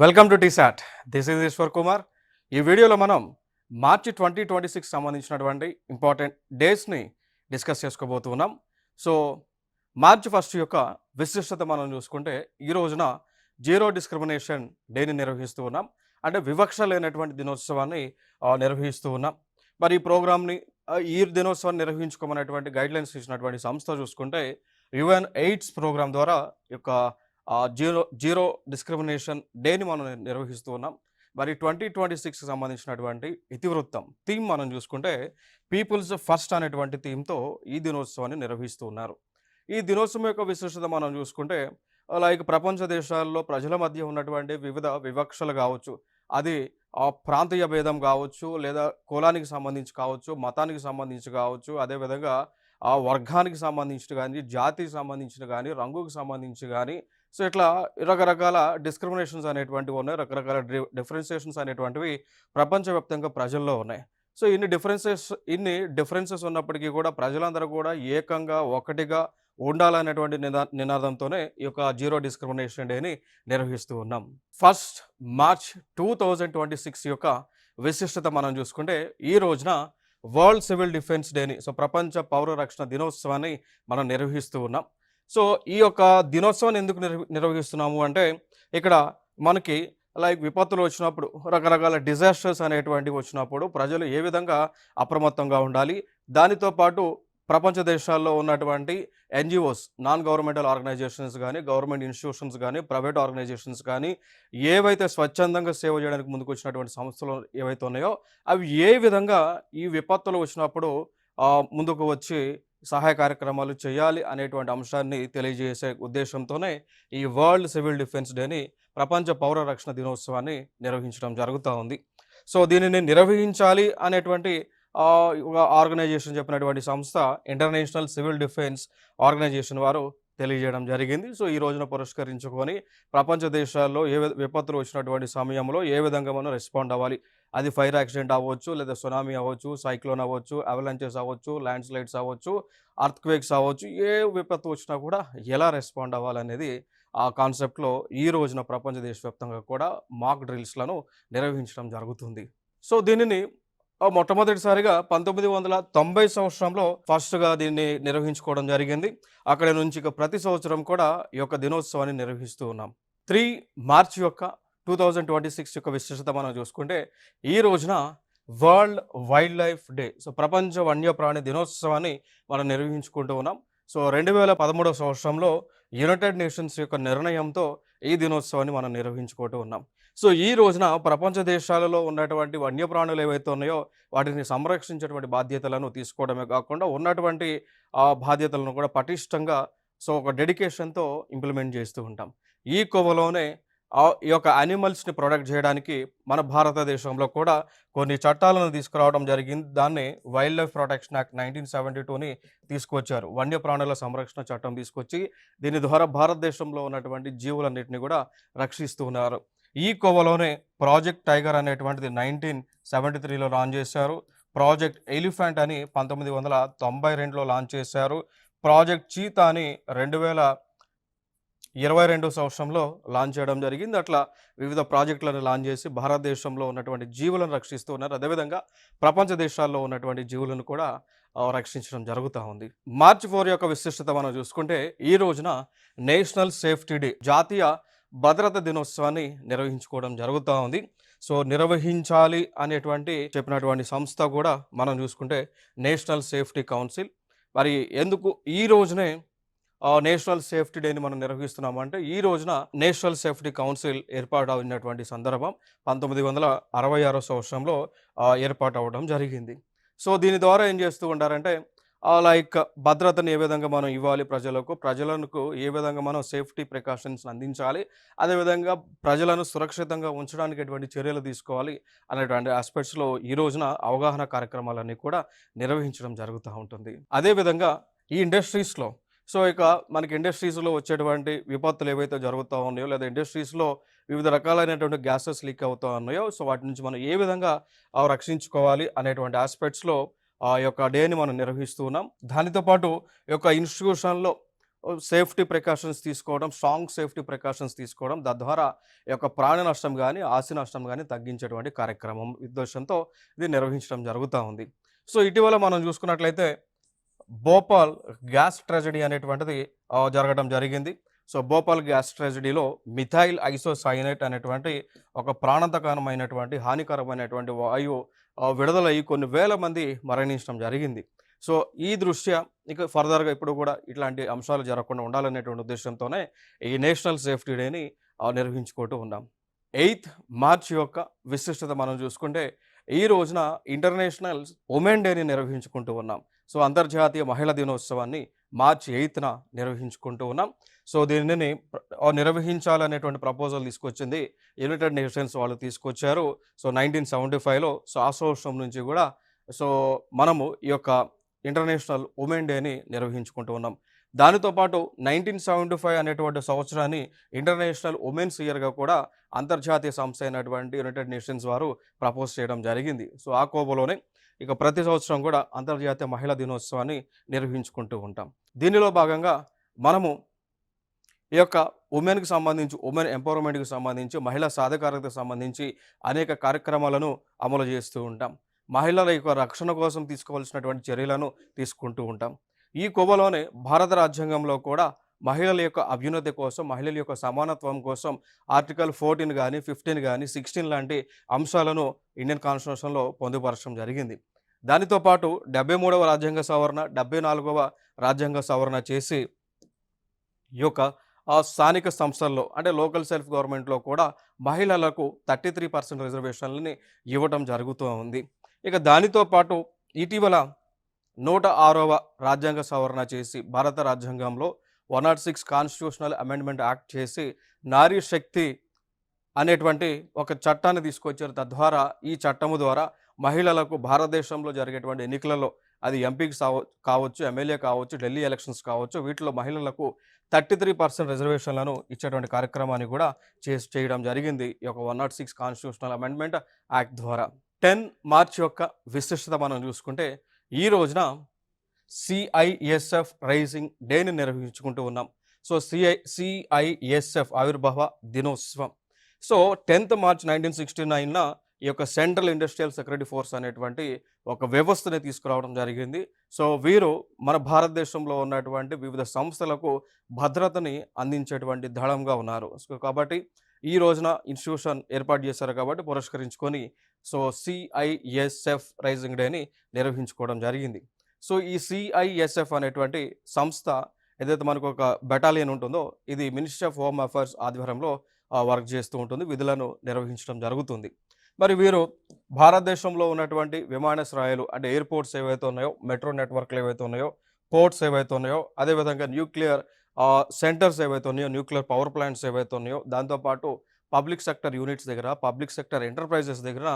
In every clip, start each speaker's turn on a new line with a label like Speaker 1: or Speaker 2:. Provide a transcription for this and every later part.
Speaker 1: Welcome to TSAT. This is Eshwar Kumar. ఈ వీడియోలో మనం మార్చి 2026 సంబంధించినటువంటి ఇంపార్టెంట్ డేస్ని డిస్కస్ చేసుకోబోతున్నాం. సో మార్చి 1 యొక్క విశిష్టత మనం చూసుకుంటే ఈ రోజున జీరో డిస్క్రిమినేషన్ డేని నిర్వహిస్తూ ఉన్నాం. అంటే వివక్ష లేనటువంటి దినోత్సవాన్ని నిర్వహిస్తూ ఉన్నాం. మరి ఈ ప్రోగ్రామ్ని ఈ దినోత్సవాన్ని నిర్వహించుకోమనేటువంటి గైడ్లైన్స్ ఇచ్చినటువంటి సంస్థ చూసుకుంటే యుఎన్ ఎయిడ్స్ ప్రోగ్రామ్ ద్వారా ఈ యొక్క జీరో డిస్క్రిమినేషన్ డేని మనం నిర్వహిస్తూ ఉన్నాం. మరి 2026కి సంబంధించినటువంటి ఇతివృత్తం థీమ్ మనం చూసుకుంటే పీపుల్స్ ఫస్ట్ అనేటువంటి థీమ్తో ఈ దినోత్సవాన్ని నిర్వహిస్తూ ఉన్నారు. ఈ దినోత్సవం యొక్క విశిష్టత మనం చూసుకుంటే లైక్ ప్రపంచ దేశాల్లో ప్రజల మధ్య ఉన్నటువంటి వివిధ వివక్షలు కావచ్చు, అది ప్రాంతీయ భేదం కావచ్చు, లేదా కులానికి సంబంధించి కావచ్చు, మతానికి సంబంధించి కావచ్చు, అదేవిధంగా వర్గానికి సంబంధించి కానీ, జాతికి సంబంధించిన కానీ, రంగుకి సంబంధించి కానీ, సో ఇట్లా రకరకాల డిస్క్రిమినేషన్స్ అనేటువంటివి ఉన్నాయి. రకరకాల డిఫరెన్సియేషన్స్ అనేటువంటివి ప్రపంచవ్యాప్తంగా ప్రజల్లో ఉన్నాయి. సో ఇన్ని డిఫరెన్సెస్ ఉన్నప్పటికీ కూడా ప్రజలందరూ కూడా ఏకంగా ఒకటిగా ఉండాలనేటువంటి నినాదంతోనే ఈ యొక్క జీరో డిస్క్రిమినేషన్ డేని నిర్వహిస్తూ ఉన్నాం. 1 మార్చ్ 2026 యొక్క విశిష్టత మనం చూసుకుంటే ఈ రోజున వరల్డ్ సివిల్ డిఫెన్స్ డేని, సో ప్రపంచ పౌర రక్షణ దినోత్సవాన్ని మనం నిర్వహిస్తూ ఉన్నాం. సో ఈ యొక్క దినోత్సవాన్ని ఎందుకు నిర్వహిస్తున్నాము అంటే ఇక్కడ మనకి లైక్ విపత్తులు వచ్చినప్పుడు, రకరకాల డిజాస్టర్స్ అనేటువంటివి వచ్చినప్పుడు ప్రజలు ఏ విధంగా అప్రమత్తంగా ఉండాలి, దానితో పాటు ప్రపంచ దేశాల్లో ఉన్నటువంటి ఎన్జిఓస్, నాన్ గవర్నమెంటల్ ఆర్గనైజేషన్స్ కానీ, గవర్నమెంట్ ఇన్స్టిట్యూషన్స్ కానీ, ప్రైవేట్ ఆర్గనైజేషన్స్ కానీ, ఏవైతే స్వచ్ఛందంగా సేవ చేయడానికి ముందుకు వచ్చినటువంటి సంస్థలు ఏవైతే ఉన్నాయో అవి ఏ విధంగా ఈ విపత్తులు వచ్చినప్పుడు ముందుకు వచ్చి సహాయ కార్యక్రమాలు చేయాలి అనేటువంటి అంశాన్ని తెలియజేసే ఉద్దేశంతోనే ఈ వరల్డ్ సివిల్ డిఫెన్స్ డేని, ప్రపంచ పౌర రక్షణ దినోత్సవాన్ని నిర్వహించడం జరుగుతూ ఉంది. సో దీనిని నిర్వహించాలి అనేటువంటి ఆర్గనైజేషన్ చెప్పినటువంటి సంస్థ ఇంటర్నేషనల్ సివిల్ డిఫెన్స్ ఆర్గనైజేషన్ వారు తెలియజేయడం జరిగింది. సో ఈ రోజున పురస్కరించుకొని ప్రపంచ దేశాల్లో విపత్తులు వచ్చినటువంటి సమయంలో ఏ విధంగా మనం రెస్పాండ్ అవ్వాలి, అది ఫైర్ యాక్సిడెంట్ అవ్వచ్చు, లేదా సునామీ అవ్వచ్చు, సైక్లోన్ అవ్వచ్చు, అవలాంచెస్ అవ్వచ్చు, ల్యాండ్ స్లైడ్స్ అవ్వచ్చు, అర్త్క్వేక్స్ అవ్వచ్చు, ఏ విపత్తు వచ్చినా కూడా ఎలా రెస్పాండ్ అవ్వాలనేది ఆ కాన్సెప్ట్లో ఈ రోజున ప్రపంచ దేశవ్యాప్తంగా కూడా మాక్ డ్రిల్స్లను నిర్వహించడం జరుగుతుంది. సో దీనిని మొట్టమొదటిసారిగా 1990 సంవత్సరంలో ఫస్ట్గా దీన్ని నిర్వహించుకోవడం జరిగింది. అక్కడి నుంచి ప్రతి సంవత్సరం కూడా ఈ యొక్క దినోత్సవాన్ని నిర్వహిస్తూ ఉన్నాం. 3 మార్చ్ యొక్క 2026 యొక్క విశిష్టత మనం చూసుకుంటే ఈ రోజున world wild life day, so ప్రపంచ వన్యప్రాణి దినోత్సవాన్ని మనం నిర్వహించుకుంటూ ఉన్నాం. సో 2013 సంవత్సరంలో యునైటెడ్ నేషన్స్ యొక్క నిర్ణయంతో ఈ దినోత్సవాన్ని మనం నిర్వహించుకుంటూ ఉన్నాం. సో ఈ రోజున ప్రపంచ దేశాలలో ఉన్నటువంటి వన్యప్రాణులు ఏవైతే ఉన్నాయో వాటిని సంరక్షించేటువంటి బాధ్యతలను తీసుకోవడమే కాకుండా ఉన్నటువంటి బాధ్యతలను కూడా పటిష్టంగా సో ఒక డెడికేషన్తో ఇంప్లిమెంట్ చేస్తూ ఉంటాం. ఈ కోవలోనే ఈ యొక్క యానిమల్స్ని ప్రొటెక్ట్ చేయడానికి మన భారతదేశంలో కూడా కొన్ని చట్టాలను తీసుకురావడం జరిగింది. దాన్ని వైల్డ్ లైఫ్ ప్రొటెక్షన్ యాక్ట్ 1972ని తీసుకొచ్చారు. వన్యప్రాణుల సంరక్షణ చట్టం తీసుకొచ్చి దీని ద్వారా భారతదేశంలో ఉన్నటువంటి జీవులన్నింటినీ కూడా రక్షిస్తూ ఉన్నారు. ఈ కోవలోనే ప్రాజెక్ట్ టైగర్ అనేటువంటిది 1973లో లాంచ్ చేశారు. ప్రాజెక్ట్ ఎలిఫెంట్ అని 1992లో లాంచ్ చేశారు. ప్రాజెక్ట్ చీతా అని 2022 సంవత్సరంలో లాంచ్ చేయడం జరిగింది. అట్లా వివిధ ప్రాజెక్టులను లాంచ్ చేసి భారతదేశంలో ఉన్నటువంటి జీవులను రక్షిస్తూ ఉన్నారు. అదేవిధంగా ప్రపంచ దేశాల్లో ఉన్నటువంటి జీవులను కూడా రక్షించడం జరుగుతూ ఉంది. మార్చి 4 యొక్క విశిష్టత మనం చూసుకుంటే ఈ రోజున నేషనల్ సేఫ్టీ డే, జాతీయ భద్రత దినోత్సవాన్ని నిర్వహించుకోవడం జరుగుతూ ఉంది. సో నిర్వహించాలి అనేటువంటి చెప్పినటువంటి సంస్థ కూడా మనం చూసుకుంటే నేషనల్ సేఫ్టీ కౌన్సిల్. మరి ఎందుకు ఈ రోజునే నేషనల్ సేఫ్టీ డేని మనం నిర్వహిస్తున్నామంటే ఈ రోజున నేషనల్ సేఫ్టీ కౌన్సిల్ ఏర్పాటు అయినటువంటి సందర్భం 1966 సంవత్సరంలో ఏర్పాటు అవ్వడం జరిగింది. సో దీని ద్వారా ఏం చేస్తూ ఉంటారంటే లైక్ భద్రతను ఏ విధంగా మనం ఇవ్వాలి, ప్రజలకు ఏ విధంగా మనం సేఫ్టీ ప్రికాషన్స్ అందించాలి, అదేవిధంగా ప్రజలను సురక్షితంగా ఉంచడానికి ఎటువంటి చర్యలు తీసుకోవాలి అనేటువంటి ఆస్పెక్ట్స్లో ఈ రోజున అవగాహన కార్యక్రమాలన్నీ కూడా నిర్వహించడం జరుగుతూ ఉంటుంది. అదేవిధంగా ఈ ఇండస్ట్రీస్లో సో ఇక మనకి ఇండస్ట్రీస్లో వచ్చేటువంటి విపత్తులు ఏవైతే జరుగుతూ ఉన్నాయో, లేదా ఇండస్ట్రీస్లో వివిధ రకాలైనటువంటి గ్యాసెస్ లీక్ అవుతూ ఉన్నాయో, సో వాటి నుంచి మనం ఏ విధంగా రక్షించుకోవాలి అనేటువంటి ఆస్పెక్ట్స్లో ఆ యొక్క డేని మనం నిర్వహిస్తూ ఉన్నాం. దానితో పాటు ఈ యొక్క ఇన్స్టిట్యూషన్లో సేఫ్టీ ప్రికాషన్స్ తీసుకోవడం, స్ట్రాంగ్ సేఫ్టీ ప్రికాషన్స్ తీసుకోవడం, తద్వారా ఈ యొక్క ప్రాణ నష్టం గానీ, ఆస్తి నష్టం గానీ తగ్గించేటువంటి కార్యక్రమం ఉద్దేశ్యంతో ఇది నిర్వహించడం జరుగుతా ఉంది. సో, ఇటీవల మనం చూసుకున్నట్లయితే భోపాల్ గ్యాస్ ట్రాజడీ అనేటువంటిది జరగడం జరిగింది. సో, భోపాల్ గ్యాస్ ట్రాజడీలో మిథైల్ ఐసోసైనేట్ అనేటువంటి ఒక ప్రాణాంతకమైనటువంటి, హానికరమైనటువంటి వాయువు విడుదలయ్యి కొన్ని వేల మంది మరణించడం జరిగింది. సో, ఈ దృష్ట్యా ఇక ఫర్దర్‌గా ఇప్పుడు కూడా ఇట్లాంటి అంశాలు జరగకుండా ఉండాలనేటువంటి ఉద్దేశ్యంతోనే ఈ నేషనల్ సేఫ్టీ డేని నిర్వహించుకుంటూ ఉన్నాం. 8th మార్చ్ యొక్క విశిష్టత మనం చూసుకుంటే, ఈ రోజున ఇంటర్నేషనల్ ఉమెన్ డేని నిర్వహించుకుంటూ ఉన్నాం. సో, అంతర్జాతీయ మహిళా దినోత్సవాన్ని మార్చ్ 8న నిర్వహించుకుంటూ ఉన్నాం. సో, దీనిని నిర్వహించాలనేటువంటి ప్రపోజల్ తీసుకొచ్చింది యునైటెడ్ నేషన్స్ వాళ్ళు తీసుకొచ్చారు. సో, 1975లో సో, ఆ సంవత్సరం నుంచి కూడా సో, మనము ఈ యొక్క ఇంటర్నేషనల్ ఉమెన్ డేని నిర్వహించుకుంటూ ఉన్నాం. దానితో పాటు 1975 అనేటువంటి సంవత్సరాన్ని ఇంటర్నేషనల్ ఉమెన్స్ ఇయర్‌గా కూడా అంతర్జాతీయ సంస్థ అయినటువంటి యునైటెడ్ నేషన్స్ వారు ప్రపోజ్ చేయడం జరిగింది. సో, ఆ కోవలోనే ఇక ప్రతి సంవత్సరం కూడా అంతర్జాతీయ మహిళా దినోత్సవాన్ని నిర్వహించుకుంటూ ఉంటాం. దీనిలో భాగంగా మనము ఈ యొక్క ఉమెన్‌కి సంబంధించి, ఉమెన్ ఎంపవర్‌మెంట్‌కి సంబంధించి, మహిళా సాధికారతకు సంబంధించి అనేక కార్యక్రమాలను అమలు చేస్తూ ఉంటాం. మహిళల యొక్క రక్షణ కోసం తీసుకోవాల్సినటువంటి చర్యలను తీసుకుంటూ ఉంటాం. ఈ కోవలోనే భారత రాజ్యాంగంలో కూడా మహిళల యొక్క అభ్యున్నతి కోసం, మహిళల యొక్క సమానత్వం కోసం ఆర్టికల్ 14 గానీ, 15 గానీ, 16 లాంటి అంశాలను ఇండియన్ కాన్స్టిట్యూషన్‌లో పొందుపరచడం జరిగింది. దానితో పాటు 73వ రాజ్యాంగ సవరణ, 74వ రాజ్యాంగ సవరణ చేసి ఈ యొక్క స్థానిక సంస్థల్లో అంటే లోకల్ సెల్ఫ్ గవర్నమెంట్‌లో కూడా మహిళలకు 33% రిజర్వేషన్‌లని ఇవ్వటం జరుగుతూ ఉంది. ఇక దానితో పాటు ఇటీవల 106వ రాజ్యాంగ సవరణ చేసి భారత రాజ్యాంగంలో 106 కాన్స్టిట్యూషనల్ అమెండ్మెంట్ యాక్ట్ చేసి నారీ శక్తి అనేటువంటి ఒక చట్టాన్ని తీసుకొచ్చారు. తద్వారా ఈ చట్టము ద్వారా మహిళలకు భారతదేశంలో జరిగేటువంటి ఎన్నికలలో అది ఎంపీకి కావచ్చు, ఎమ్మెల్యే కావచ్చు, ఢిల్లీ ఎలక్షన్స్ కావచ్చు, వీటిలో మహిళలకు 33% రిజర్వేషన్లను ఇచ్చేటువంటి కార్యక్రమాన్ని కూడా చేయడం జరిగింది ఈ యొక్క 106 కాన్స్టిట్యూషనల్ అమెండ్మెంట్ యాక్ట్ ద్వారా. 10 మార్చ్ యొక్క విశిష్టత మనం చూసుకుంటే, ఈ రోజున సిఐఎస్ఎఫ్ రైజింగ్ డేని నిర్వహించుకుంటూ ఉన్నాం. సో, సిఐఎస్ఎఫ్ ఆవిర్భావ దినోత్సవం. సో, 10th మార్చ్ 1969న ఈ యొక్క సెంట్రల్ ఇండస్ట్రియల్ సెక్యూరిటీ ఫోర్స్ అనేటువంటి ఒక వ్యవస్థని తీసుకురావడం జరిగింది. సో, వీరు మన భారతదేశంలో ఉన్నటువంటి వివిధ సంస్థలకు భద్రతని అందించేటువంటి దళంగా ఉన్నారు. సో, కాబట్టి ఈ రోజున ఇన్స్టిట్యూషన్ ఏర్పాటు చేశారు కాబట్టి పురస్కరించుకొని సో, సిఐఎస్ఎఫ్ రైజింగ్ డేని నిర్వహించుకోవడం జరిగింది. సో, ఈ సిఐఎస్ఎఫ్ అనేటువంటి సంస్థ ఏదైతే మనకు ఒక బెటాలియన్ ఉంటుందో, ఇది మినిస్ట్రీ ఆఫ్ హోమ్ అఫైర్స్ ఆధ్వర్యంలో వర్క్ చేస్తూ ఉంటుంది, విధులను నిర్వహించడం జరుగుతుంది. మరి వీరు భారతదేశంలో ఉన్నటువంటి విమానాశ్రయాలు అంటే ఎయిర్పోర్ట్స్ ఏవైతే ఉన్నాయో, మెట్రో నెట్వర్క్లు ఏవైతే ఉన్నాయో, పోర్ట్స్ ఏవైతే ఉన్నాయో, అదేవిధంగా న్యూక్లియర్ సెంటర్స్ ఏవైతే ఉన్నాయో, న్యూక్లియర్ పవర్ ప్లాంట్స్ ఏవైతే ఉన్నాయో, దాంతోపాటు పబ్లిక్ సెక్టర్ యూనిట్స్ దగ్గర, పబ్లిక్ సెక్టర్ ఎంటర్ప్రైజెస్ దగ్గర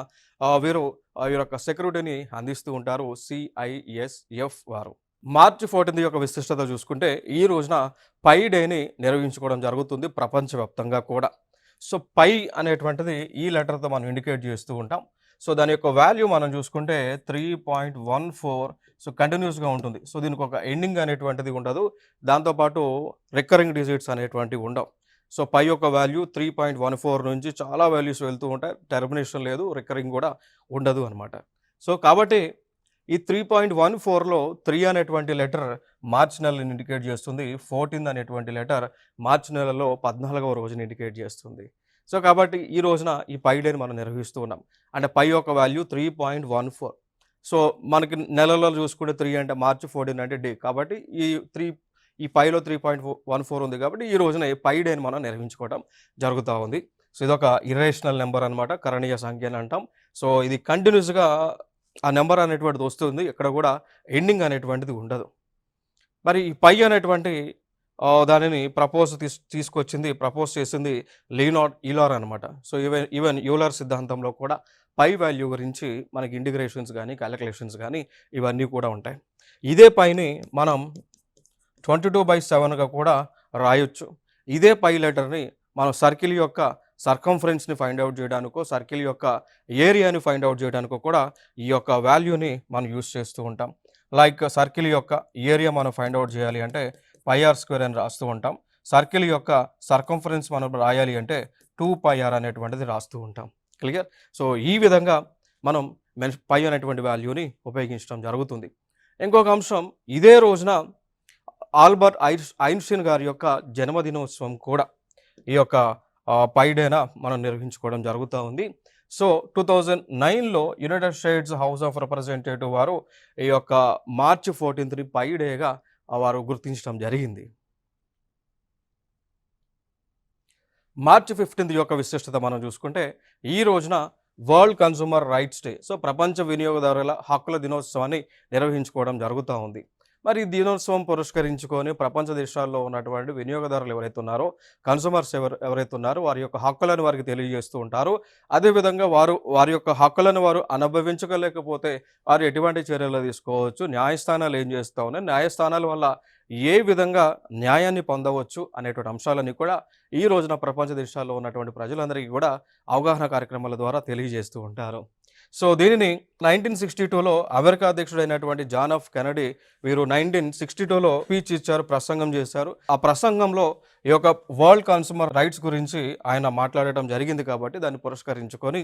Speaker 1: వీరు ఈ యొక్క సెక్యూరిటీని అందిస్తూ ఉంటారు సిఐఎస్ఎఫ్ వారు. మార్చి 14 యొక్క విశిష్టత చూసుకుంటే, ఈ రోజున పై డేని నిర్వహించుకోవడం జరుగుతుంది ప్రపంచవ్యాప్తంగా కూడా. సో, పై అనేటువంటిది ఈ లెటర్తో మనం ఇండికేట్ చేస్తూ ఉంటాం. సో, దాని యొక్క వాల్యూ మనం చూసుకుంటే 3.14. సో, కంటిన్యూస్గా ఉంటుంది. సో, దీనికి ఒక ఎండింగ్ అనేటువంటిది ఉండదు. దాంతోపాటు రికరింగ్ డిజిట్స్ అనేటువంటివి ఉండవు. సో, పై యొక్క వాల్యూ 3.14 నుంచి చాలా వాల్యూస్ వెళ్తూ ఉంటాయి. టెర్మినేషన్ లేదు, రికరింగ్ కూడా ఉండదు అనమాట. సో, కాబట్టి ఈ 3.14లో 3 అనేటువంటి లెటర్ మార్చి నెలని ఇండికేట్ చేస్తుంది. 14 అనేటువంటి లెటర్ మార్చి నెలలో 14వ రోజుని ఇండికేట్ చేస్తుంది. సో, కాబట్టి ఈ రోజున ఈ పై డేని మనం నిర్వహిస్తూ ఉన్నాం. అంటే పై యొక్క వాల్యూ 3.14. సో, మనకి నెలలో చూసుకుంటే 3 అంటే మార్చి, 14 అంటే డే. కాబట్టి ఈ పైలో 3.14 ఉంది కాబట్టి ఈ రోజున ఈ పై డేని మనం నిర్వహించుకోవడం జరుగుతూ ఉంది. సో, ఇదొక ఇర్రేషనల్ నెంబర్ అనమాట, కరణీయ సంఖ్య అని అంటాం. సో, ఇది కంటిన్యూస్గా ఆ నెంబర్ అనేటువంటిది వస్తుంది, ఎక్కడ కూడా ఎండింగ్ అనేటువంటిది ఉండదు. మరి ఈ పై అనేటువంటి దానిని ప్రపోజ్ చేసింది లియోనార్డ్ యూలర్ అనమాట. సో, ఈవెన్ యూలర్ సిద్ధాంతంలో కూడా పై వాల్యూ గురించి మనకి ఇంటిగ్రేషన్స్ కానీ, క్యాలిక్యులేషన్స్ కానీ ఇవన్నీ కూడా ఉంటాయి. ఇదే పైని మనం 22/7గా కూడా రాయొచ్చు. ఇదే పై లెటర్ని మనం సర్కిల్ యొక్క సర్కంఫరెన్స్ని ఫైండ్ అవుట్ చేయడానికో, సర్కిల్ యొక్క ఏరియాని ఫైండ్ అవుట్ చేయడానికో కూడా ఈ యొక్క వాల్యూని మనం యూస్ చేస్తూ ఉంటాం. లైక్ సర్కిల్ యొక్క ఏరియా మనం ఫైండ్ అవుట్ చేయాలి అంటే πr² అని రాస్తూ ఉంటాం. సర్కిల్ యొక్క సర్కంఫరెన్స్ మనం రాయాలి అంటే 2πr అనేటువంటిది రాస్తూ ఉంటాం. క్లియర్? సో ఈ విధంగా మనం పై అనేటువంటి వాల్యూని ఉపయోగించడం జరుగుతుంది. ఇంకొక అంశం, ఇదే రోజున ఆల్బర్ట్ ఐన్స్టీన్ గారి యొక్క జన్మదినోత్సవం కూడా ఈ యొక్క పై డేన మనం నిర్వహించుకోవడం జరుగుతూ ఉంది. సో 2009లో United States House of Representative వారు ఈ యొక్క మార్చి 14ని పై డేగా వారు గుర్తించడం జరిగింది. మార్చి 15 యొక్క విశిష్టత మనం చూసుకుంటే ఈ రోజున world consumer rights day, so ప్రపంచ వినియోగదారుల హక్కుల దినోత్సవాన్ని నిర్వహించుకోవడం జరుగుతూ ఉంది. మరి ఈ దినోత్సవం పురస్కరించుకొని ప్రపంచ దేశాల్లో ఉన్నటువంటి వినియోగదారులు ఎవరైతే ఉన్నారో, కన్స్యూమర్స్ ఎవరైతే ఉన్నారో వారి యొక్క హక్కులను వారికి తెలియజేస్తూ ఉంటారు. అదేవిధంగా వారి యొక్క హక్కులను వారు అనుభవించలేకపోతే వారు ఎటువంటి చర్యలు తీసుకోవచ్చు, న్యాయస్థానాలు ఏం చేస్తూ ఉన్నాయి, న్యాయస్థానాల వల్ల ఏ విధంగా న్యాయాన్ని పొందవచ్చు అనేటువంటి అంశాలన్నీ కూడా ఈ రోజున ప్రపంచ దేశాల్లో ఉన్నటువంటి ప్రజలందరికీ కూడా అవగాహన కార్యక్రమాల ద్వారా తెలియజేస్తూ ఉంటారు. సో దీనిని 1962లో అమెరికా అధ్యక్షుడైనటువంటి జాన్ ఎఫ్ కెనడీ వీరు 1962లో స్పీచ్ ఇచ్చారు, ప్రసంగం చేశారు. ఆ ప్రసంగంలో ఈ యొక్క వరల్డ్ కన్స్యూమర్ రైట్స్ గురించి ఆయన మాట్లాడటం జరిగింది. కాబట్టి దాన్ని పురస్కరించుకొని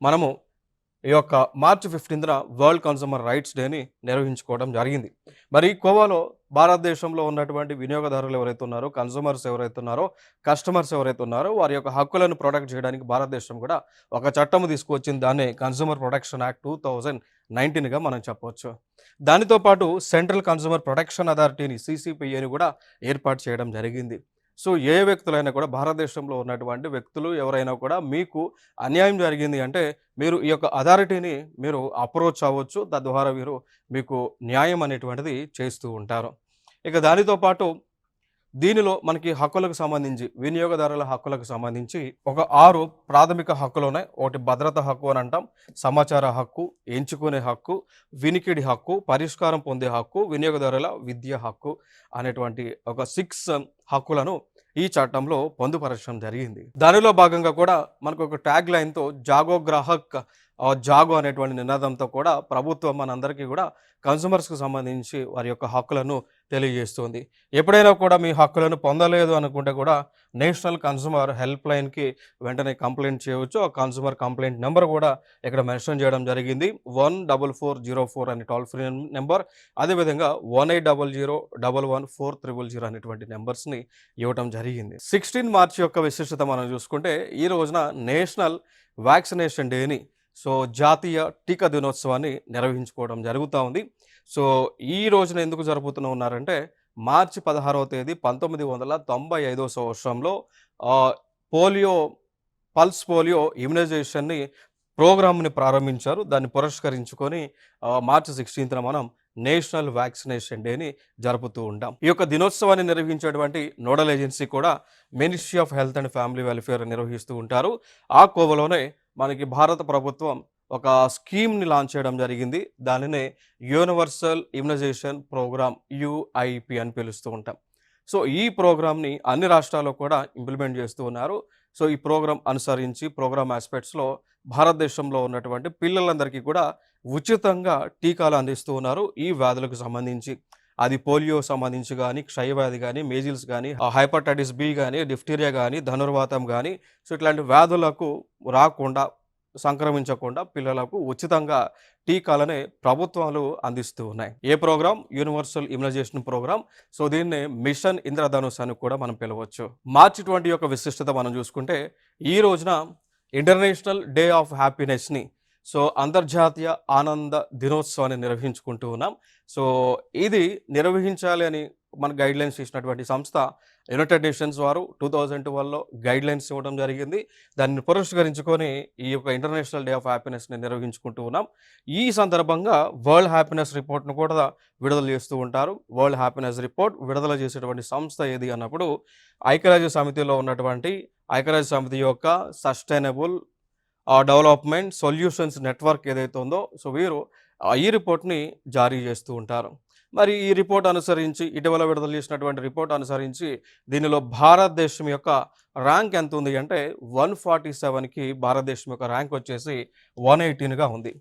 Speaker 1: మనము ఈ యొక్క మార్చి 15న వరల్డ్ కన్స్యూమర్ రైట్స్ డేని నిర్వహించుకోవడం జరిగింది. మరి కోవాలో భారతదేశంలో ఉన్నటువంటి వినియోగదారులు ఎవరైతే ఉన్నారో, కన్స్యూమర్స్ ఎవరైతే ఉన్నారో, కస్టమర్స్ ఎవరైతే ఉన్నారో వారి యొక్క హక్కులను ప్రొటెక్ట్ చేయడానికి భారతదేశం కూడా ఒక చట్టం తీసుకువచ్చింది. దాన్ని కన్స్యూమర్ ప్రొటెక్షన్ యాక్ట్ 2019గా మనం చెప్పవచ్చు. దానితో పాటు సెంట్రల్ కన్స్యూమర్ ప్రొటెక్షన్ అథారిటీని CCPAని కూడా ఏర్పాటు చేయడం జరిగింది. సో ఏ వ్యక్తులైనా కూడా, భారతదేశంలో ఉన్నటువంటి వ్యక్తులు ఎవరైనా కూడా మీకు అన్యాయం జరిగింది అంటే మీరు ఈ యొక్క అథారిటీని మీరు అప్రోచ్ అవ్వచ్చు. తద్వారా వీరు మీకు న్యాయం అనేటువంటిది చేస్తూ ఉంటారు. ఇక దానితో పాటు దీనిలో మనకి హక్కులకు సంబంధించి, వినియోగదారుల హక్కులకు సంబంధించి ఒక 6 ప్రాథమిక హక్కులు ఉన్నాయి. ఒకటి భద్రత హక్కు అని అంటాం, సమాచార హక్కు, ఎంచుకునే హక్కు, వినికిడి హక్కు, పరిష్కారం పొందే హక్కు, వినియోగదారుల విద్య హక్కు అనేటువంటి ఒక 6 హక్కులను ఈ చట్టంలో పొందుపరచడం జరిగింది. దానిలో భాగంగా కూడా మనకు ఒక ట్యాగ్ లైన్తో జాగో గ్రాహక్ జాగో అనేటువంటి నినాదంతో కూడా ప్రభుత్వం మనందరికీ కూడా కన్స్యూమర్స్కి సంబంధించి వారి యొక్క హక్కులను తెలియజేస్తుంది. ఎప్పుడైనా కూడా మీ హక్కులను పొందలేదు అనుకుంటే కూడా నేషనల్ కన్స్యూమర్ హెల్ప్ లైన్కి వెంటనే కంప్లైంట్ చేయవచ్చు. ఆ కన్స్యూమర్ కంప్లైంట్ నెంబర్ కూడా ఇక్కడ మెన్షన్ చేయడం జరిగింది. 14404 అనే టోల్ ఫ్రీ నెంబర్, అదేవిధంగా 1800111400 అనేటువంటి నెంబర్స్ని ఇవ్వడం జరిగింది. 16 మార్చి యొక్క విశిష్టత మనం చూసుకుంటే ఈ రోజున నేషనల్ వ్యాక్సినేషన్ డేని, సో జాతీయ టీకా దినోత్సవాన్ని నిర్వహించుకోవడం జరుగుతూ ఉంది. సో ఈ రోజున ఎందుకు జరుపుతూ ఉన్నారంటే మార్చి 16వ తేదీ 1995వ సంవత్సరంలో పల్స్ పోలియో ఇమ్యునైజేషన్ని ప్రోగ్రామ్ని ప్రారంభించారు. దాన్ని పురస్కరించుకొని మార్చి 16న మనం నేషనల్ వ్యాక్సినేషన్ డేని జరుపుతూ ఉంటాం. ఈ యొక్క దినోత్సవాన్ని నిర్వహించేటువంటి నోడల్ ఏజెన్సీ కూడా ministry of health and family welfare నిర్వహిస్తూ ఉంటారు. ఆ కోవలోనే మనకి భారత ప్రభుత్వం ఒక స్కీమ్ని లాంచ్ చేయడం జరిగింది. దానినే యూనివర్సల్ ఇమ్యునైజేషన్ ప్రోగ్రామ్ UIP అని పిలుస్తూ ఉంటాం. సో ఈ ప్రోగ్రామ్ని అన్ని రాష్ట్రాల్లో కూడా ఇంప్లిమెంట్ చేస్తూ ఉన్నారు. సో ఈ ప్రోగ్రామ్ అనుసరించి ప్రోగ్రామ్ ఆస్పెక్ట్స్లో భారతదేశంలో ఉన్నటువంటి పిల్లలందరికీ కూడా ఉచితంగా టీకాలు అందిస్తూ ఉన్నారు. ఈ వ్యాధులకు సంబంధించి, అది పోలియో సంబంధించి కానీ, క్షయవ్యాధి కానీ, మేజిల్స్ కానీ, హైపటైటిస్ B కానీ, డిఫ్టీరియా కానీ, ధనుర్వాతం కానీ, సో ఇట్లాంటి వ్యాధులకు రాకుండా, సంక్రమించకుండా పిల్లలకు ఉచితంగా టీకాలనే ప్రభుత్వాలు అందిస్తూ ఉన్నాయి. ఏ program? Universal immunization program. So దీన్నే మిషన్ ఇంద్రధనుష్ అని కూడా మనం పిలవచ్చు. మార్చి 20 యొక్క విశిష్టత మనం చూసుకుంటే ఈ రోజున ఇంటర్నేషనల్ డే ఆఫ్ హ్యాపీనెస్ని, సో అంతర్జాతీయ ఆనంద దినోత్సవాన్ని నిర్వహించుకుంటూ ఉన్నాం. సో ఇది నిర్వహించాలి అని మన గైడ్లైన్స్ ఇచ్చినటువంటి సంస్థ యునైటెడ్ నేషన్స్ వారు 2012లో గైడ్లైన్స్ ఇవ్వడం జరిగింది. దాన్ని పురస్కరించుకొని ఈ యొక్క ఇంటర్నేషనల్ డే ఆఫ్ హ్యాపీనెస్ని నిర్వహించుకుంటూ ఉన్నాం. ఈ సందర్భంగా వరల్డ్ హ్యాపీనెస్ రిపోర్ట్ను కూడా విడుదల చేస్తూ ఉంటారు. వరల్డ్ హ్యాపీనెస్ రిపోర్ట్ విడుదల చేసేటువంటి సంస్థ ఏది అన్నప్పుడు ఐక్యరాజ్య సమితిలో ఉన్నటువంటి ఐక్యరాజ్య సమితి యొక్క సస్టైనబుల్ డెవలప్మెంట్ సొల్యూషన్స్ నెట్వర్క్ ఏదైతే ఉందో, సో వీరు ఈ రిపోర్ట్ని జారీ చేస్తూ ఉంటారు. మరి ఈ రిపోర్ట్ అనుసరించి, ఇటీవల విడుదల చేసినటువంటి రిపోర్ట్ అనుసరించి దీనిలో భారతదేశం యొక్క ర్యాంక్ ఎంత ఉంది అంటే 147కి భారతదేశం యొక్క ర్యాంక్ వచ్చేసి 118గా ఉంది.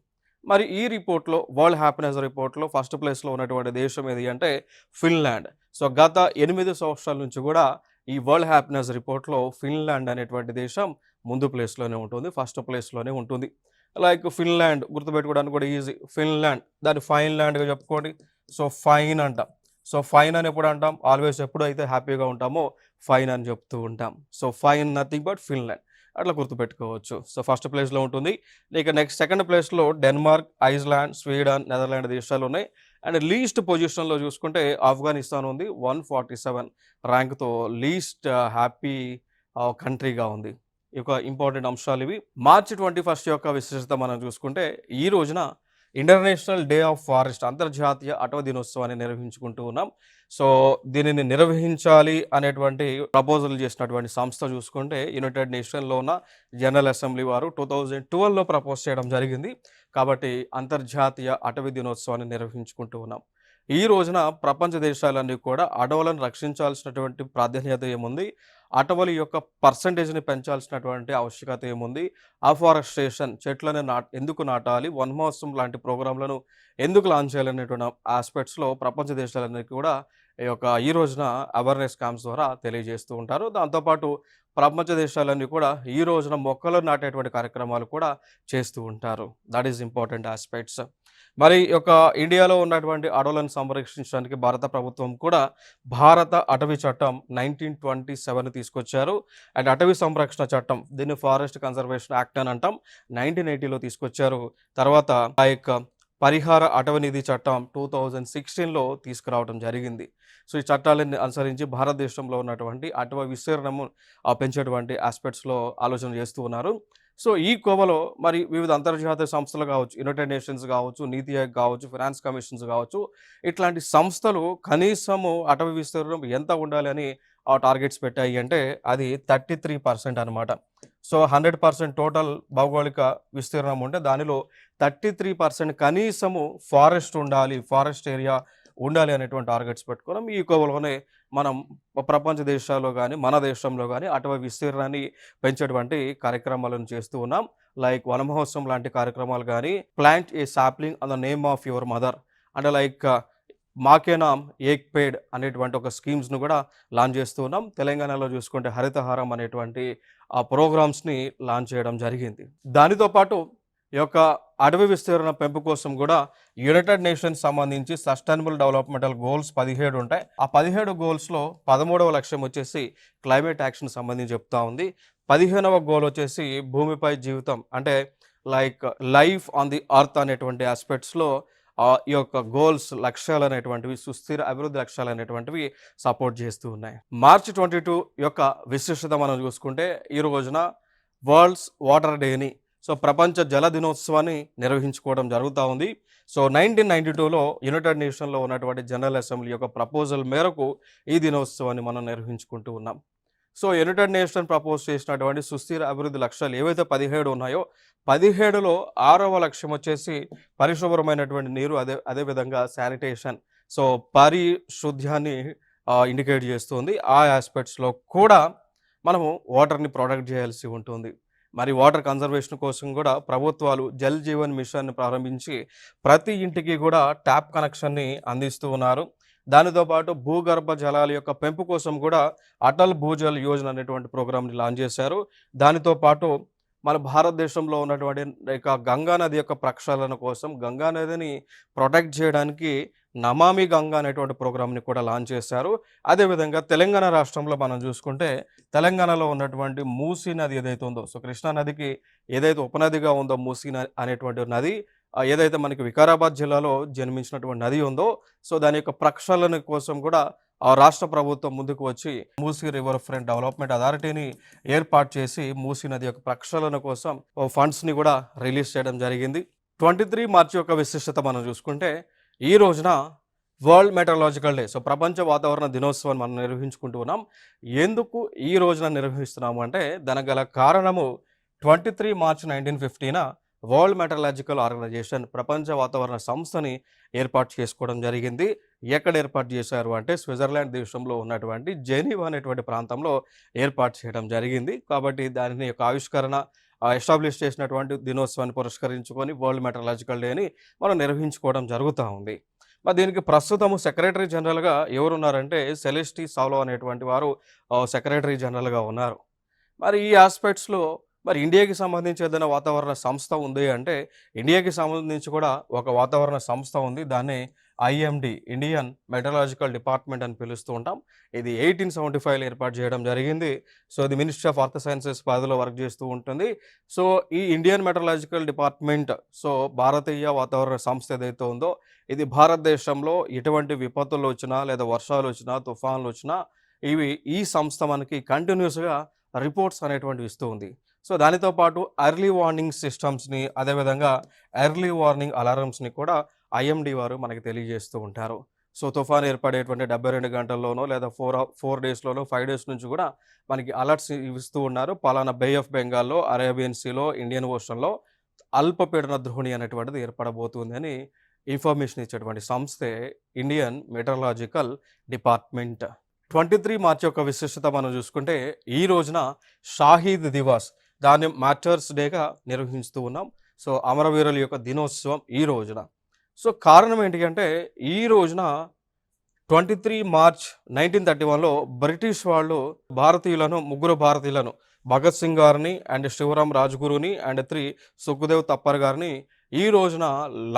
Speaker 1: మరి ఈ రిపోర్ట్‌లో వరల్డ్ హ్యాపీనెస్ రిపోర్ట్‌లో ఫస్ట్ ప్లేస్‌లో ఉన్నటువంటి దేశం ఏది అంటే ఫిన్లాండ్. సో గత 8 సంవత్సరాల నుంచి కూడా ఈ వరల్డ్ హ్యాపీనెస్ రిపోర్ట్‌లో ఫిన్లాండ్ అనేటువంటి దేశం ముందు ప్లేస్‌లోనే ఉంటుంది. ఫస్ట్ ప్లేస్‌లోనే ఉంటుంది. లైక్ ఫిన్లాండ్ గుర్తుపెట్టుకోవడానికి కూడా ఈజీ. ఫిన్లాండ్ దాన్ని ఫైన్‌లాండ్‌గా చెప్పుకోండి. సో ఫైన్ అంటాం. సో ఫైన్ అని ఎప్పుడు అంటాం? ఆల్వేస్ ఎప్పుడైతే హ్యాపీగా ఉంటామో ఫైన్ అని చెప్తూ ఉంటాం. So fine nothing but Finland. అట్లా గుర్తుపెట్టుకోవచ్చు. సో ఫస్ట్ ప్లేస్‌లో ఉంటుంది. ఇక నెక్స్ట్ సెకండ్ ప్లేస్‌లో డెన్మార్క్, ఐస్లాండ్, స్వీడన్, నెదర్లాండ్ దేశాలు ఉన్నాయి. అండ్ లీస్ట్ పొజిషన్‌లో చూసుకుంటే ఆఫ్ఘనిస్తాన్ ఉంది. 147 ర్యాంక్‌తో లీస్ట్ హ్యాపీ కంట్రీగా ఉంది. ఈ యొక్క ఇంపార్టెంట్ అంశాలు ఇవి. మార్చి 21 యొక్క విశిష్టత మనం చూసుకుంటే ఈ రోజున ఇంటర్నేషనల్ డే ఆఫ్ ఫారెస్ట్ అంతర్జాతీయ అటవీ దినోత్సవాన్ని నిర్వహించుకుంటూ ఉన్నాం. సో దీనిని నిర్వహించాలి అనేటువంటి ప్రపోజల్ చేసినటువంటి సంస్థ చూసుకుంటే యునైటెడ్ నేషన్‌లో ఉన్న జనరల్ అసెంబ్లీ వారు 2012లో ప్రపోజ్ చేయడం జరిగింది. కాబట్టి అంతర్జాతీయ అటవీ దినోత్సవాన్ని నిర్వహించుకుంటూ ఉన్నాం. ఈ రోజున ప్రపంచ దేశాలన్నీ కూడా అడవులను రక్షించాల్సినటువంటి ప్రాధాన్యత ఏముంది? అటవుల యొక్క పర్సెంటేజ్‌ని పెంచాల్సినటువంటి ఆవశ్యకత ఏముంది? అఫారెస్టేషన్ చెట్లను ఎందుకు నాటాలి? వన మహోత్సవం లాంటి ప్రోగ్రామ్‌లను ఎందుకు లాంచ్ చేయాలనేటువంటి ఆస్పెక్ట్స్‌లో ప్రపంచ దేశాలన్నిటికీ కూడా ఈ రోజున అవేర్‌నెస్ క్యాంప్స్ ద్వారా తెలియజేస్తూ ఉంటారు. దాంతో పాటు ప్రపంచ దేశాలన్నీ కూడా ఈ రోజున మొక్కలు నాటేటువంటి కార్యక్రమాలు కూడా చేస్తూ ఉంటారు. That is important aspects. మరి ఇండియాలో ఉన్నటువంటి అడవులను సంరక్షించడానికి భారత ప్రభుత్వం కూడా భారత అటవీ చట్టం 1927 తీసుకొచ్చారు. అండ్ అటవీ సంరక్షణ చట్టం దీన్ని ఫారెస్ట్ కన్జర్వేషన్ యాక్ట్ అని అంటాం. 1980లో తీసుకొచ్చారు. తర్వాత పరిహార అటవీ నిధి చట్టం 2016లో తీసుకురావడం జరిగింది. సో ఈ చట్టాలను అనుసరించి భారతదేశంలో ఉన్నటువంటి అటవీ విస్తీర్ణము పెంచేటువంటి ఆస్పెక్ట్స్‌లో ఆలోచన చేస్తూ ఉన్నారు. సో ఈ కోవలో మరి వివిధ అంతర్జాతీయ సంస్థలు కావచ్చు, యునైటెడ్ నేషన్స్ కావచ్చు, నీతి ఆయోగ్ కావచ్చు, ఫైనాన్స్ కమిషన్స్ కావచ్చు, ఇట్లాంటి సంస్థలు కనీసము అటవీ విస్తీర్ణం ఎంత ఉండాలి అని టార్గెట్స్ పెట్టాయి అంటే అది 33% అనమాట. సో 100% టోటల్ భౌగోళిక విస్తీర్ణం ఉంటే దానిలో 33% కనీసము ఫారెస్ట్ ఏరియా ఉండాలి అనేటువంటి టార్గెట్స్ పెట్టుకున్నాం. ఈ కోవలోనే మనం ప్రపంచ దేశాల్లో గానీ, మన దేశంలో గానీ అటవీ విస్తీర్ణాన్ని పెంచేటువంటి కార్యక్రమాలను చేస్తూ ఉన్నాం. లైక్ వన మహోత్సవం లాంటి కార్యక్రమాలు గానీ, plant A sapling on the name of your mother అంటే మాకే నామ్ ఏక్ పేడ్ అనేటువంటి ఒక స్కీమ్స్‌ను కూడా లాంచ్ చేస్తూ ఉన్నాం. తెలంగాణలో చూసుకుంటే హరితహారం అనేటువంటి ప్రోగ్రామ్స్‌ని లాంచ్ చేయడం జరిగింది. దానితో పాటు అడవి విస్తీర్ణ పెంపు కోసం కూడా యునైటెడ్ నేషన్స్ సంబంధించి సస్టైనబుల్ డెవలప్మెంటల్ గోల్స్ 17 ఉంటాయి. ఆ 17 గోల్స్‌లో 13వ లక్ష్యం వచ్చేసి క్లైమేట్ యాక్షన్ సంబంధించి చెప్తా ఉంది. 15వ గోల్ వచ్చేసి భూమిపై జీవితం అంటే లైఫ్ ఆన్ ది ఎర్త్ అనేటువంటి ఆస్పెక్ట్స్‌లో గోల్స్ లక్ష్యాలు అనేటువంటివి సుస్థిర అభివృద్ధి లక్ష్యాలు అనేటువంటివి సపోర్ట్ చేస్తూ ఉన్నాయి. మార్చి 22 విశిష్టత మనం చూసుకుంటే ఈ రోజున వరల్డ్స్ వాటర్ డేని ప్రపంచ జల దినోత్సవాన్ని నిర్వహించుకోవడం జరుగుతూ ఉంది. 1992లో యునైటెడ్ నేషన్‌లో ఉన్నటువంటి జనరల్ అసెంబ్లీ ప్రపోజల్ మేరకు ఈ దినోత్సవాన్ని మనం నిర్వహించుకుంటూ ఉన్నాం. యునైటెడ్ నేషన్ ప్రపోజ్ చేసినటువంటి సుస్థిర అభివృద్ధి లక్ష్యాలు ఏవైతే 17 ఉన్నాయో 17లో 6వ లక్ష్యం వచ్చేసి పరిశుభ్రమైనటువంటి నీరు అదేవిధంగా శానిటేషన్ పరిశుద్ధ్యాన్ని ఇండికేట్ చేస్తుంది. ఆ ఆస్పెక్ట్స్‌లో కూడా మనము వాటర్‌ని ప్రొటెక్ట్ చేయాల్సి ఉంటుంది. మరి వాటర్ కన్జర్వేషన్ కోసం కూడా ప్రభుత్వాలు జల్ జీవన్ మిషన్ని ప్రారంభించి ప్రతి ఇంటికి కూడా ట్యాప్ కనెక్షన్ని అందిస్తూ ఉన్నారు. దానితో పాటు భూగర్భ జలాల పెంపు కోసం కూడా అటల్ భూజల్ యోజన అనేటువంటి ప్రోగ్రామ్ని లాంచ్ చేశారు. దానితో పాటు మన భారతదేశంలో ఉన్నటువంటి గంగా నది ప్రక్షాళన కోసం గంగా నదిని ప్రొటెక్ట్ చేయడానికి నమామి గంగా అనేటువంటి ప్రోగ్రామ్ని కూడా లాంచ్ చేశారు. అదేవిధంగా తెలంగాణ రాష్ట్రంలో మనం చూసుకుంటే తెలంగాణలో ఉన్నటువంటి మూసీ నది ఏదైతే ఉందో కృష్ణా నదికి ఏదైతే ఉపనదిగా ఉందో మూసీ అనేటువంటి నది ఏదైతే మనకి వికారాబాద్ జిల్లాలో జన్మించినటువంటి నది ఉందో దాని ప్రక్షాళన కోసం కూడా రాష్ట్ర ప్రభుత్వం ముందుకు వచ్చి మూసీ రివర్ ఫ్రంట్ డెవలప్మెంట్ అథారిటీని ఏర్పాటు చేసి మూసీ నది ప్రక్షాళన కోసం ఫండ్స్ని కూడా రిలీజ్ చేయడం జరిగింది. 23 మార్చి విశిష్టత మనం చూసుకుంటే ఈ రోజున వరల్డ్ మెటరాలజికల్ డే ప్రపంచ వాతావరణ దినోత్సవాన్ని మనం నిర్వహించుకుంటూ ఉన్నాం. ఎందుకు ఈ రోజున నిర్వహిస్తున్నాము అంటే దానికి గల కారణము 23 మార్చి 1950న వరల్డ్ మెటరాలజికల్ ఆర్గనైజేషన్ ప్రపంచ వాతావరణ సంస్థని ఏర్పాటు చేసుకోవడం జరిగింది. ఎక్కడ ఏర్పాటు చేశారు అంటే స్విట్జర్లాండ్ దేశంలో ఉన్నటువంటి జెనీవా అనేటువంటి ప్రాంతంలో ఏర్పాటు చేయడం జరిగింది. కాబట్టి దాని ఆవిష్కరణ ఎస్టాబ్లిష్ చేసినటువంటి దినోత్సవాన్ని పురస్కరించుకొని వరల్డ్ మెటరాలజికల్ డేని మనం నిర్వహించుకోవడం జరుగుతూ ఉంది. మరి దీనికి ప్రస్తుతము సెక్రటరీ జనరల్గా ఎవరున్నారంటే సెలెస్టీ సావ్లో అనేటువంటి వారు సెక్రటరీ జనరల్గా ఉన్నారు. మరి ఈ ఆస్పెక్ట్స్లో మరి ఇండియాకి సంబంధించి ఏదైనా వాతావరణ సంస్థ ఉంది అంటే ఇండియాకి సంబంధించి కూడా ఒక వాతావరణ సంస్థ ఉంది. దాన్ని ఐఎండి, ఇండియన్ మెటరాలజికల్ డిపార్ట్మెంట్ అని పిలుస్తూ ఉంటాం. ఇది 1875లో ఏర్పాటు చేయడం జరిగింది. సో ఇది మినిస్ట్రీ ఆఫ్ అర్త్ సైన్సెస్ పరిధిలో వర్క్ చేస్తూ ఉంటుంది. సో ఈ ఇండియన్ మెటరాలజికల్ డిపార్ట్మెంట్, సో భారతీయ వాతావరణ సంస్థ ఏదైతే ఉందో ఇది భారతదేశంలో ఎటువంటి విపత్తులు వచ్చినా లేదా వర్షాలు వచ్చినా తుఫాన్లు వచ్చినా ఈ సంస్థ మనకి కంటిన్యూస్గా రిపోర్ట్స్ అనేటువంటివి ఇస్తూ ఉంది. సో దానితో పాటు ఎర్లీ వార్నింగ్ సిస్టమ్స్ని, అదేవిధంగా ఎర్లీ వార్నింగ్ అలారమ్స్ని కూడా ఐఎండి వారు మనకి తెలియజేస్తూ ఉంటారు. సో తుఫాన్ ఏర్పడేటువంటి 72 గంటల్లోనో లేదా 4 డేస్లోనో 5 డేస్ నుంచి కూడా మనకి అలర్ట్స్ ఇస్తూ ఉన్నారు. పలానా బే ఆఫ్ బెంగాల్లో, అరేబియన్ సీలో, ఇండియన్ ఓషన్లో అల్పపీడన ద్రోణి అనేటువంటిది ఏర్పడబోతుంది అని ఇన్ఫర్మేషన్ ఇచ్చేటువంటి సంస్థే ఇండియన్ మెటరాలజికల్ డిపార్ట్మెంట్. 23 మార్చి యొక్క విశిష్టత మనం చూసుకుంటే ఈ రోజున షాహీద్ దివాస్, దాన్ని మార్టర్స్ డేగా నిర్వహిస్తూ ఉన్నాం. సో అమరవీరుల యొక్క దినోత్సవం ఈ రోజున. సో కారణం ఏంటి అంటే ఈ రోజున 23 మార్చ్ 1931లో బ్రిటిష్ వాళ్ళు ముగ్గురు భారతీయులను భగత్ సింగ్ గారిని అండ్ శివరాం రాజ్గురుని అండ్ 3 సుఖ్దేవ్ తప్పర్ గారిని ఈ రోజున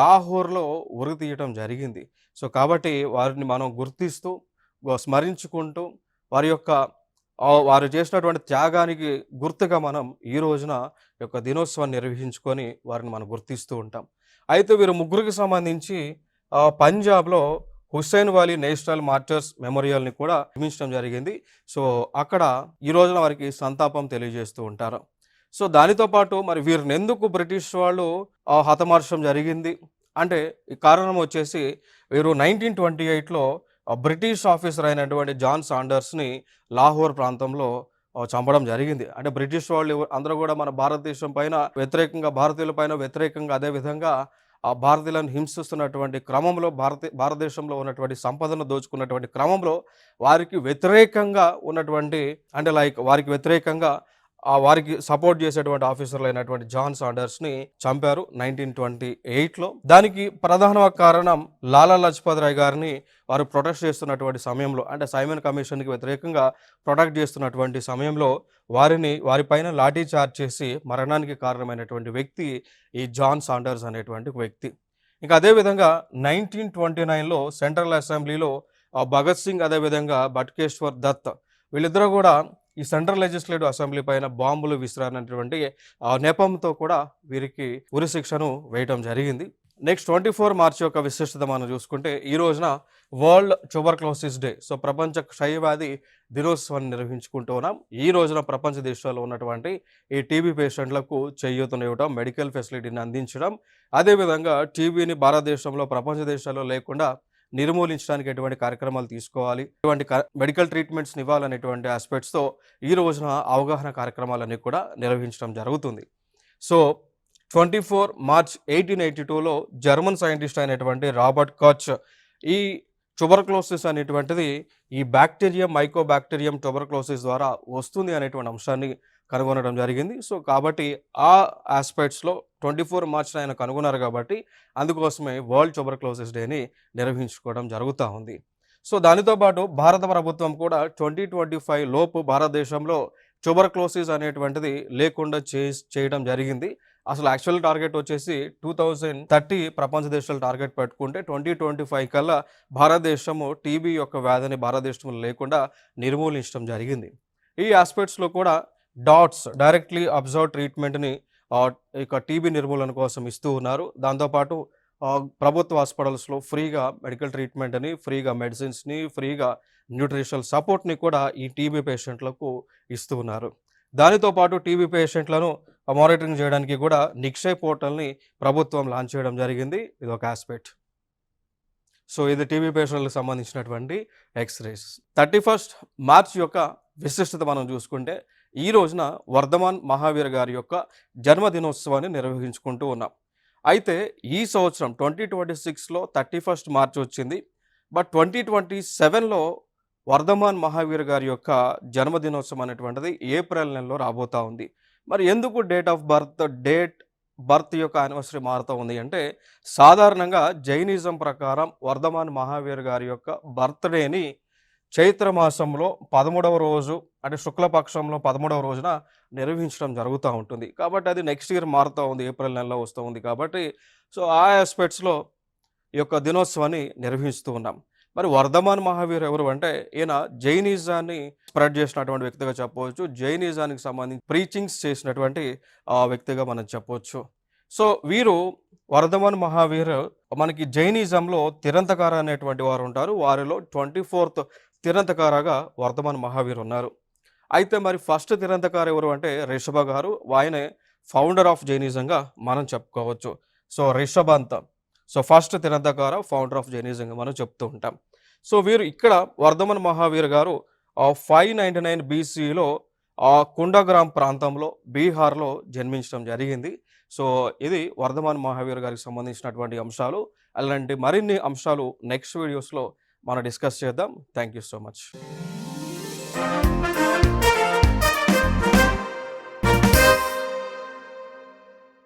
Speaker 1: లాహోర్లో ఉరి తీయటం జరిగింది. సో కాబట్టి వారిని మనం గుర్తిస్తూ స్మరించుకుంటూ వారు చేసినటువంటి త్యాగానికి గుర్తుగా మనం ఈ రోజున యొక్క దినోత్సవాన్ని నిర్వహించుకొని వారిని మనం గుర్తిస్తూ ఉంటాం. అయితే వీరు ముగ్గురికి సంబంధించి పంజాబ్లో హుస్సేన్ వాలీ నేషనల్ మార్టర్స్ మెమోరియల్ని కూడా నిర్మించడం జరిగింది. సో అక్కడ ఈ రోజున వారికి సంతాపం తెలియజేస్తూ ఉంటారు. సో దానితో పాటు మరి వీరిని ఎందుకు బ్రిటిష్ వాళ్ళు హతమార్చడం జరిగింది అంటే ఈ కారణం వచ్చేసి వీరు 1928లో బ్రిటిష్ ఆఫీసర్ అయినటువంటి జాన్ సాండర్స్ని లాహోర్ ప్రాంతంలో చంపడం జరిగింది. అంటే బ్రిటిష్ వాళ్ళు అందరూ కూడా మన భారతదేశం పైన వ్యతిరేకంగా, భారతీయుల పైన వ్యతిరేకంగా, అదేవిధంగా భారతీయులను హింసిస్తున్నటువంటి క్రమంలో భారతదేశంలో ఉన్నటువంటి సంపదను దోచుకున్నటువంటి క్రమంలో వారికి వ్యతిరేకంగా ఉన్నటువంటి అంటే వారికి వ్యతిరేకంగా వారికి సపోర్ట్ చేసేటువంటి ఆఫీసర్లు అయినటువంటి జాన్ సాండర్స్ని చంపారు 1928లో. దానికి ప్రధాన కారణం లాలా లజపత్ రాయ్ గారిని వారు ప్రొటెస్ట్ చేస్తున్నటువంటి సమయంలో, అంటే సైమన్ కమిషన్కి వ్యతిరేకంగా ప్రొటెక్ట్ చేస్తున్నటువంటి సమయంలో వారిపైన లాఠీ చార్జ్ చేసి మరణానికి కారణమైనటువంటి వ్యక్తి ఈ జాన్ సాండర్స్ అనేటువంటి వ్యక్తి. ఇంకా అదేవిధంగా 1929లో సెంట్రల్ అసెంబ్లీలో భగత్ సింగ్ అదేవిధంగా బట్కేశ్వర్ దత్ వీళ్ళిద్దరూ కూడా ఈ సెంట్రల్ లెజిస్లేటివ్ అసెంబ్లీ పైన బాంబులు విసిరానటువంటి నెపంతో కూడా వీరికి ఉరి శిక్షను వేయటం జరిగింది. నెక్స్ట్ 24 మార్చి యొక్క విశిష్టత మనం చూసుకుంటే ఈ రోజున వరల్డ్ ట్యూబర్క్లోసిస్ డే, సో ప్రపంచ క్షయవ్యాధి దినోత్సవాన్ని నిర్వహించుకుంటూ ఉన్నాం. ఈ రోజున ప్రపంచ దేశాల్లో ఉన్నటువంటి ఈ టీబీ పేషెంట్లకు చేయూతనివ్వడం, మెడికల్ ఫెసిలిటీని అందించడం, అదేవిధంగా టీబీని భారతదేశంలో ప్రపంచ దేశాల్లో లేకుండా నిర్మూలించడానికి ఎటువంటి కార్యక్రమాలు తీసుకోవాలి, ఇటువంటి మెడికల్ ట్రీట్మెంట్స్ని ఇవ్వాలనేటువంటి ఆస్పెక్ట్స్తో ఈ రోజున అవగాహన కార్యక్రమాలన్నీ కూడా నిర్వహించడం జరుగుతుంది. సో 24 మార్చ్ 1882లో జర్మన్ సైంటిస్ట్ అయినటువంటి రాబర్ట్ కాచ్ ఈ ట్యూబర్క్లోసిస్ అనేటువంటిది ఈ మైకోబాక్టీరియం ట్యూబర్క్లోసిస్ ద్వారా వస్తుంది అనేటువంటి అంశాన్ని కనుగొనడం జరిగింది. సో కాబట్టి ఆ ఆస్పెక్ట్స్లో 24 మార్చిని ఆయన కనుగొన్నారు కాబట్టి అందుకోసమే వరల్డ్ ట్యూబర్క్లోసిస్ డేని నిర్వహించుకోవడం జరుగుతూ ఉంది. సో దానితో పాటు భారత ప్రభుత్వం కూడా 2025 లోపు భారతదేశంలో ట్యూబర్క్లోసిస్ అనేటువంటిది లేకుండా చేయడం జరిగింది. అసలు యాక్చువల్ టార్గెట్ వచ్చేసి 2030 ప్రపంచ దేశాలు టార్గెట్ పెట్టుకుంటే 2025 కల్లా భారతదేశము టీబీ యొక్క వ్యాధిని భారతదేశంలో లేకుండా నిర్మూలించడం జరిగింది. ఈ ఆస్పెక్ట్స్లో కూడా డాట్స్ డైరెక్ట్లీ అబ్జర్వ్ ట్రీట్మెంట్ని ఇక టీబీ నిర్మూలన కోసం ఇస్తూ ఉన్నారు. దాంతోపాటు ప్రభుత్వ హాస్పిటల్స్లో ఫ్రీగా మెడికల్ ట్రీట్మెంట్ని, ఫ్రీగా మెడిసిన్స్ని, ఫ్రీగా న్యూట్రిషనల్ సపోర్ట్ని కూడా ఈ టీబీ పేషెంట్లకు ఇస్తూ ఉన్నారు. దానితో పాటు టీబీ పేషెంట్లను మానిటరింగ్ చేయడానికి కూడా నిక్షయ్ పోర్టల్ని ప్రభుత్వం లాంచ్ చేయడం జరిగింది. ఇది ఒక ఆస్పెక్ట్. సో ఇది టీబీ పేషెంట్లకు సంబంధించినటువంటి ఎక్స్రేస్. 31 మార్చ్ యొక్క విశిష్టత మనం చూసుకుంటే ఈ రోజున వర్ధమాన్ మహావీర్ గారి యొక్క జన్మదినోత్సవాన్ని నిర్వహించుకుంటూ ఉన్నాం. అయితే ఈ సంవత్సరం 2026లో 31 మార్చ్ వచ్చింది. బట్ 2027లో వర్ధమాన్ మహావీర్ గారి యొక్క జన్మదినోత్సవం అనేటువంటిది ఏప్రిల్ నెలలో రాబోతూ ఉంది. మరి ఎందుకు బర్త్ యొక్క యానివర్సరీ మారుతూ ఉంది అంటే, సాధారణంగా జైనిజం ప్రకారం వర్ధమాన్ మహావీర్ గారి యొక్క బర్త్‌డేని చైత్ర మాసంలో 13వ రోజు అంటే శుక్లపక్షంలో 13వ రోజున నిర్వహించడం జరుగుతా ఉంటుంది. కాబట్టి అది నెక్స్ట్ ఇయర్ మారుతా ఉంది. ఏప్రిల్ నెలలో వస్తూ ఉంది కాబట్టి, సో ఆ యాస్పెక్ట్స్‌లో ఈ యొక్క దినోత్సవాన్ని నిర్వహిస్తూ ఉన్నాం. మరి వర్ధమాన్ మహావీర్ ఎవరు అంటే, ఈయన జైనిజాన్ని స్ప్రెడ్ చేసినటువంటి వ్యక్తిగా చెప్పవచ్చు. జైనిజానికి సంబంధించి ప్రీచింగ్స్ చేసినటువంటి వ్యక్తిగా మనం చెప్పొచ్చు. సో వీరు వర్ధమాన్ మహావీర్ మనకి జైనిజంలో తిరంతకార అనేటువంటి వారు ఉంటారు. వారిలో 24th తిరంతకారగా వర్ధమాన్ మహావీర్ ఉన్నారు. అయితే మరి ఫస్ట్ తిరంతకార ఎవరు అంటే రిషభ గారు. ఆయనే ఫౌండర్ ఆఫ్ జైనిజంగా మనం చెప్పుకోవచ్చు. సో రిషభంత. సో ఫస్ట్ తిరంతకార ఫౌండర్ ఆఫ్ జైనిజంగా మనం చెప్తూ ఉంటాం. సో వీరు ఇక్కడ వర్ధమాన్ మహావీర్ గారు 599 బీసీలో కుండగ్రామ్ ప్రాంతంలో బీహార్లో జన్మించడం జరిగింది. సో ఇది వర్ధమాన్ మహావీర్ గారికి సంబంధించినటువంటి అంశాలు. అలాంటి మరిన్ని అంశాలు నెక్స్ట్ వీడియోస్‌లో మనం డిస్కస్ చేద్దాం. Thank you so much.